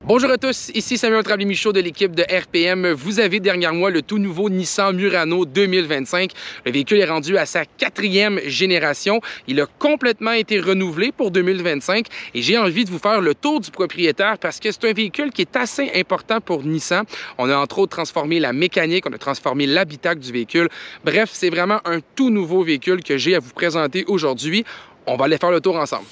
Bonjour à tous, ici Samuel Tremblay-Michaud de l'équipe de RPM. Vous avez derrière moi le tout nouveau Nissan Murano 2025. Le véhicule est rendu à sa 4e génération. Il a complètement été renouvelé pour 2025 et j'ai envie de vous faire le tour du propriétaire parce que c'est un véhicule qui est assez important pour Nissan. On a entre autres transformé la mécanique, on a transformé l'habitacle du véhicule. Bref, c'est vraiment un tout nouveau véhicule que j'ai à vous présenter aujourd'hui. On va aller faire le tour ensemble.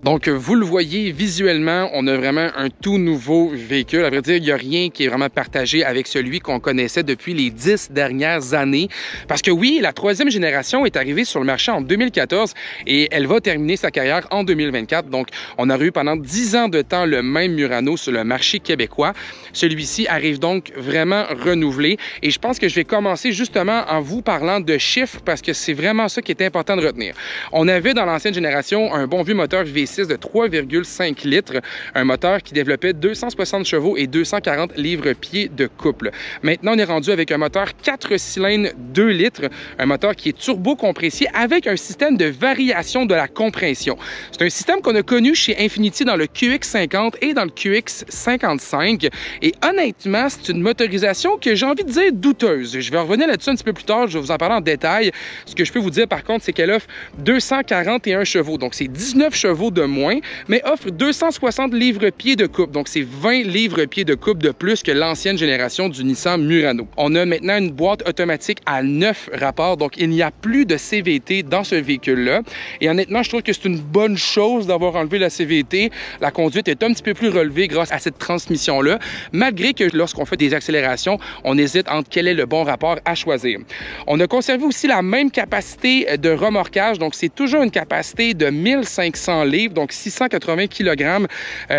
Donc, vous le voyez visuellement, on a vraiment un tout nouveau véhicule. À vrai dire, il n'y a rien qui est vraiment partagé avec celui qu'on connaissait depuis les 10 dernières années. Parce que oui, la 3e génération est arrivée sur le marché en 2014 et elle va terminer sa carrière en 2024. Donc, on a eu pendant 10 ans de temps le même Murano sur le marché québécois. Celui-ci arrive donc vraiment renouvelé. Et je pense que je vais commencer justement en vous parlant de chiffres parce que c'est vraiment ça qui est important de retenir. On avait dans l'ancienne génération un bon vieux moteur V6 de 3,5 litres, un moteur qui développait 260 chevaux et 240 livres-pieds de couple. Maintenant, on est rendu avec un moteur 4 cylindres 2 litres, un moteur qui est turbo-compressé avec un système de variation de la compression. C'est un système qu'on a connu chez Infiniti dans le QX50 et dans le QX55 et honnêtement, c'est une motorisation que j'ai envie de dire douteuse. Je vais revenir là-dessus un petit peu plus tard, je vais vous en parler en détail. Ce que je peux vous dire par contre, c'est qu'elle offre 241 chevaux, donc c'est 19 chevaux de moins, mais offre 260 livres-pieds de couple. Donc, c'est 20 livres-pieds de couple de plus que l'ancienne génération du Nissan Murano. On a maintenant une boîte automatique à 9 rapports, donc il n'y a plus de CVT dans ce véhicule-là. Et honnêtement, je trouve que c'est une bonne chose d'avoir enlevé la CVT. La conduite est un petit peu plus relevée grâce à cette transmission-là, malgré que lorsqu'on fait des accélérations, on hésite entre quel est le bon rapport à choisir. On a conservé aussi la même capacité de remorquage, donc c'est toujours une capacité de 1500 livres, donc 680 kg.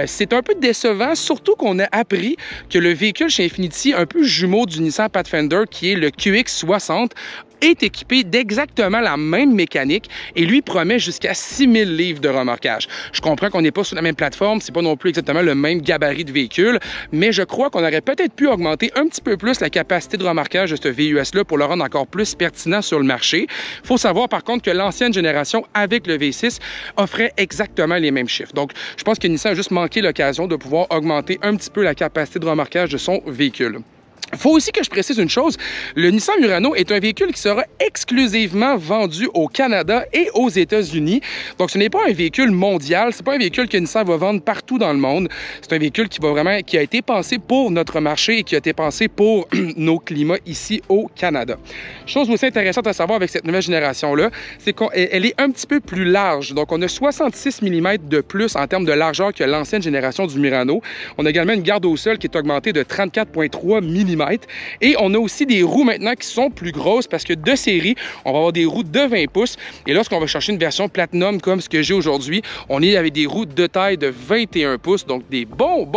C'est un peu décevant, surtout qu'on a appris que le véhicule chez Infiniti, un peu jumeau du Nissan Pathfinder, qui est le QX60, est équipé d'exactement la même mécanique et lui promet jusqu'à 6000 livres de remorquage. Je comprends qu'on n'est pas sur la même plateforme, c'est pas non plus exactement le même gabarit de véhicule, mais je crois qu'on aurait peut-être pu augmenter un petit peu plus la capacité de remorquage de ce VUS-là pour le rendre encore plus pertinent sur le marché. Il faut savoir par contre que l'ancienne génération avec le V6 offrait exactement les mêmes chiffres. Donc, je pense que Nissan a juste manqué l'occasion de pouvoir augmenter un petit peu la capacité de remorquage de son véhicule. Il faut aussi que je précise une chose, le Nissan Murano est un véhicule qui sera exclusivement vendu au Canada et aux États-Unis. Donc, ce n'est pas un véhicule mondial, c'est pas un véhicule que Nissan va vendre partout dans le monde. C'est un véhicule qui a été pensé pour notre marché et qui a été pensé pour nos climats ici au Canada. Chose aussi intéressante à savoir avec cette nouvelle génération-là, c'est qu'elle est un petit peu plus large. Donc, on a 66 mm de plus en termes de largeur que l'ancienne génération du Murano. On a également une garde au sol qui est augmentée de 34,3 mm. Et on a aussi des roues maintenant qui sont plus grosses parce que de série, on va avoir des roues de 20 pouces. Et lorsqu'on va chercher une version Platinum comme ce que j'ai aujourd'hui, on est avec des roues de taille de 21 pouces, donc des bons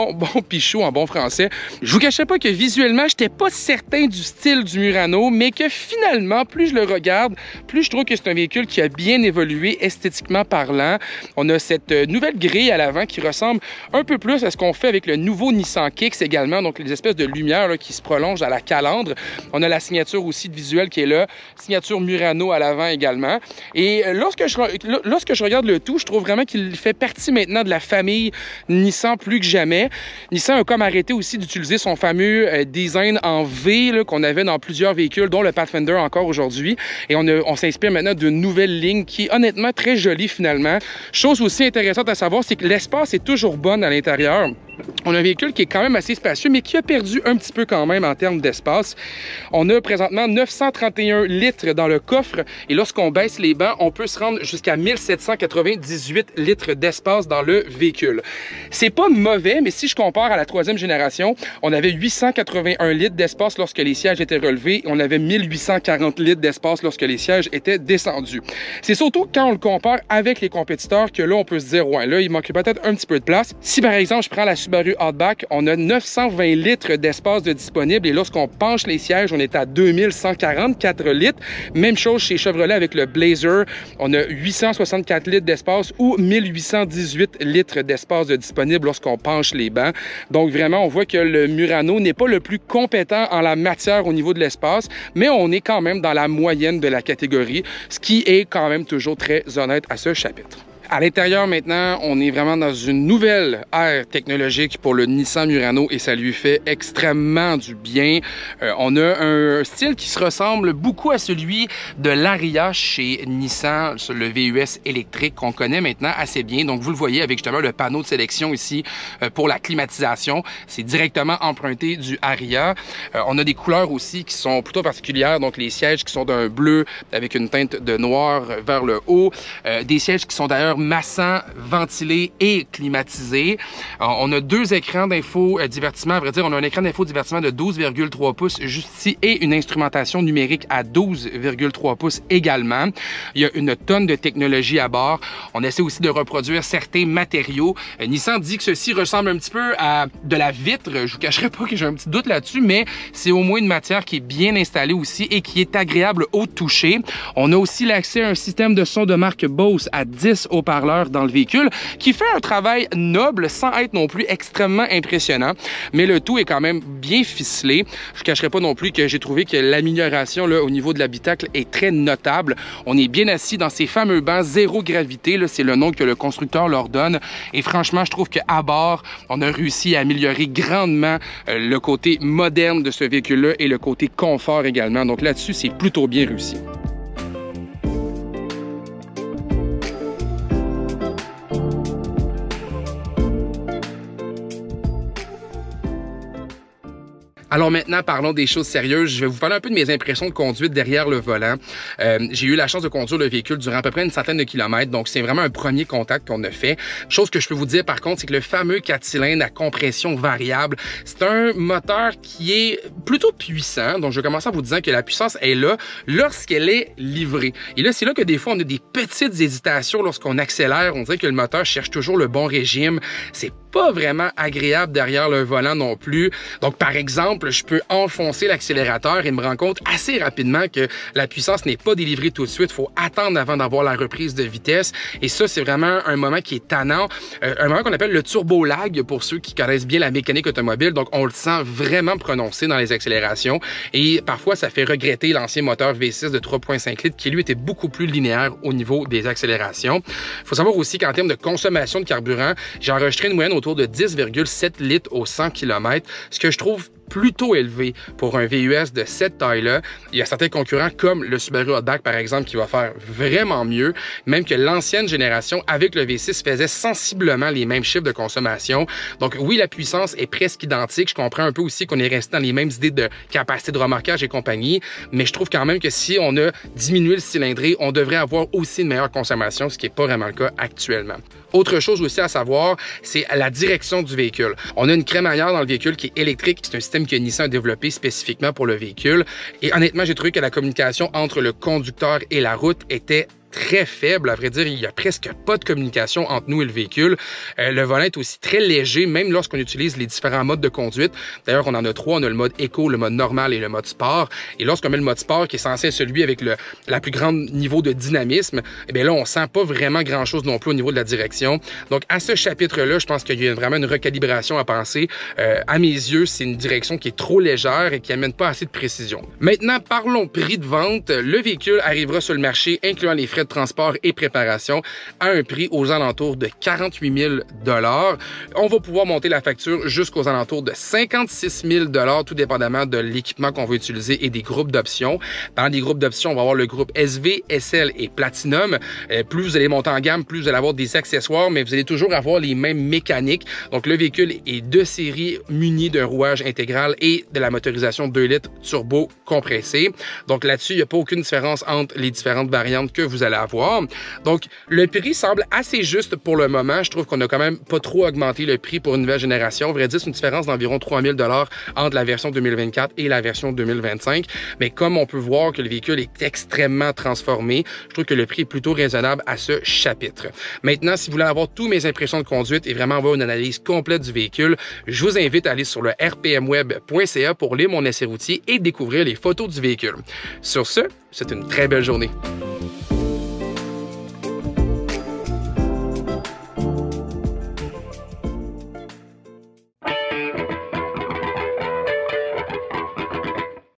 pichots en bon français. Je vous cachais pas que visuellement, j'étais pas certain du style du Murano, mais que finalement, plus je le regarde, plus je trouve que c'est un véhicule qui a bien évolué esthétiquement parlant. On a cette nouvelle grille à l'avant qui ressemble un peu plus à ce qu'on fait avec le nouveau Nissan Kicks également, donc les espèces de lumières là, qui se prolonge à la calandre. On a la signature aussi de visuel qui est là, signature Murano à l'avant également. Et lorsque je regarde le tout, je trouve vraiment qu'il fait partie maintenant de la famille Nissan plus que jamais. Nissan a comme arrêté aussi d'utiliser son fameux design en V qu'on avait dans plusieurs véhicules, dont le Pathfinder encore aujourd'hui. Et on s'inspire maintenant d'une nouvelle ligne qui est honnêtement très jolie finalement. Chose aussi intéressante à savoir, c'est que l'espace est toujours bon à l'intérieur. On a un véhicule qui est quand même assez spacieux, mais qui a perdu un petit peu quand même en termes d'espace. On a présentement 931 litres dans le coffre et lorsqu'on baisse les bancs, on peut se rendre jusqu'à 1798 litres d'espace dans le véhicule. C'est pas mauvais, mais si je compare à la 3e génération, on avait 881 litres d'espace lorsque les sièges étaient relevés et on avait 1840 litres d'espace lorsque les sièges étaient descendus. C'est surtout quand on le compare avec les compétiteurs que là, on peut se dire, ouais, là, il manque peut-être un petit peu de place. Si par exemple, je prends la Subaru Subaru Outback, on a 920 litres d'espace de disponible et lorsqu'on penche les sièges, on est à 2144 litres. Même chose chez Chevrolet avec le Blazer, on a 864 litres d'espace ou 1818 litres d'espace de disponible lorsqu'on penche les bancs. Donc vraiment, on voit que le Murano n'est pas le plus compétent en la matière au niveau de l'espace, mais on est quand même dans la moyenne de la catégorie, ce qui est quand même toujours très honnête à ce chapitre. À l'intérieur, maintenant, on est vraiment dans une nouvelle ère technologique pour le Nissan Murano et ça lui fait extrêmement du bien. On a un style qui se ressemble beaucoup à celui de l'Ariya chez Nissan, le VUS électrique qu'on connaît maintenant assez bien. Donc, vous le voyez avec justement le panneau de sélection ici pour la climatisation. C'est directement emprunté du Ariya. On a des couleurs aussi qui sont plutôt particulières. Donc, les sièges qui sont d'un bleu avec une teinte de noir vers le haut. Des sièges qui sont d'ailleurs massant, ventilé et climatisé. On a deux écrans d'info-divertissement. À vrai dire, on a un écran d'info-divertissement de 12,3 pouces juste ici et une instrumentation numérique à 12,3 pouces également. Il y a une tonne de technologie à bord. On essaie aussi de reproduire certains matériaux. Nissan dit que ceci ressemble un petit peu à de la vitre. Je vous cacherai pas que j'ai un petit doute là-dessus, mais c'est au moins une matière qui est bien installée aussi et qui est agréable au toucher. On a aussi l'accès à un système de son de marque Bose à 10 haut-parleurs dans le véhicule qui fait un travail noble sans être non plus extrêmement impressionnant, mais le tout est quand même bien ficelé. Je ne cacherai pas non plus que j'ai trouvé que l'amélioration au niveau de l'habitacle est très notable. On est bien assis dans ces fameux bancs zéro gravité, c'est le nom que le constructeur leur donne et franchement, je trouve qu'à bord, on a réussi à améliorer grandement le côté moderne de ce véhicule-là et le côté confort également. Donc là-dessus, c'est plutôt bien réussi. Alors maintenant, parlons des choses sérieuses. Je vais vous parler un peu de mes impressions de conduite derrière le volant. J'ai eu la chance de conduire le véhicule durant à peu près une centaine de kilomètres, donc c'est vraiment un premier contact qu'on a fait. Chose que je peux vous dire par contre, c'est que le fameux 4 cylindres à compression variable, c'est un moteur qui est plutôt puissant. Donc je vais commencer en vous disant que la puissance est là lorsqu'elle est livrée. Et là, c'est là que des fois, on a des petites hésitations lorsqu'on accélère. On dirait que le moteur cherche toujours le bon régime. C'est pas vraiment agréable derrière le volant non plus. Donc, par exemple, je peux enfoncer l'accélérateur et me rends compte assez rapidement que la puissance n'est pas délivrée tout de suite. Il faut attendre avant d'avoir la reprise de vitesse. Et ça, c'est vraiment un moment qui est tannant. Un moment qu'on appelle le turbo lag pour ceux qui connaissent bien la mécanique automobile. Donc, on le sent vraiment prononcé dans les accélérations. Et parfois, ça fait regretter l'ancien moteur V6 de 3,5 litres qui, lui, était beaucoup plus linéaire au niveau des accélérations. Il faut savoir aussi qu'en termes de consommation de carburant, j'ai enregistré une moyenne autour de 10,7 litres au 100 km, ce que je trouve plutôt élevé pour un VUS de cette taille-là. Il y a certains concurrents comme le Subaru Outback, par exemple, qui va faire vraiment mieux, même que l'ancienne génération avec le V6 faisait sensiblement les mêmes chiffres de consommation. Donc oui, la puissance est presque identique. Je comprends un peu aussi qu'on est resté dans les mêmes idées de capacité de remorquage et compagnie, mais je trouve quand même que si on a diminué le cylindré, on devrait avoir aussi une meilleure consommation, ce qui n'est pas vraiment le cas actuellement. Autre chose aussi à savoir, c'est la direction du véhicule. On a une crémaillère dans le véhicule qui est électrique. C'est un système que Nissan a développé spécifiquement pour le véhicule. Et honnêtement, j'ai trouvé que la communication entre le conducteur et la route était très faible. À vrai dire, il n'y a presque pas de communication entre nous et le véhicule. Le volant est aussi très léger, même lorsqu'on utilise les différents modes de conduite. D'ailleurs, on en a trois. On a le mode éco, le mode normal et le mode sport. Et lorsqu'on met le mode sport, qui est censé être celui avec la plus grande niveau de dynamisme, eh bien là, on sent pas vraiment grand-chose non plus au niveau de la direction. Donc, à ce chapitre-là, je pense qu'il y a vraiment une recalibration à penser. À mes yeux, c'est une direction qui est trop légère et qui amène pas assez de précision. Maintenant, parlons prix de vente. Le véhicule arrivera sur le marché, incluant les frais de transport et préparation, à un prix aux alentours de 48 000 $. On va pouvoir monter la facture jusqu'aux alentours de 56 000 $, tout dépendamment de l'équipement qu'on va utiliser et des groupes d'options. Dans les groupes d'options, on va avoir le groupe SV, SL et Platinum. Plus vous allez monter en gamme, plus vous allez avoir des accessoires, mais vous allez toujours avoir les mêmes mécaniques. Donc, le véhicule est de série muni d'un rouage intégral et de la motorisation 2 litres turbo compressé. Donc, là-dessus, il n'y a pas aucune différence entre les différentes variantes que vous allez allez avoir. Donc, le prix semble assez juste pour le moment. Je trouve qu'on a quand même pas trop augmenté le prix pour une nouvelle génération. À vrai dire, c'est une différence d'environ 3 000 $ entre la version 2024 et la version 2025. Mais comme on peut voir que le véhicule est extrêmement transformé, je trouve que le prix est plutôt raisonnable à ce chapitre. Maintenant, si vous voulez avoir toutes mes impressions de conduite et vraiment avoir une analyse complète du véhicule, je vous invite à aller sur le rpmweb.ca pour lire mon essai routier et découvrir les photos du véhicule. Sur ce, c'est une très belle journée.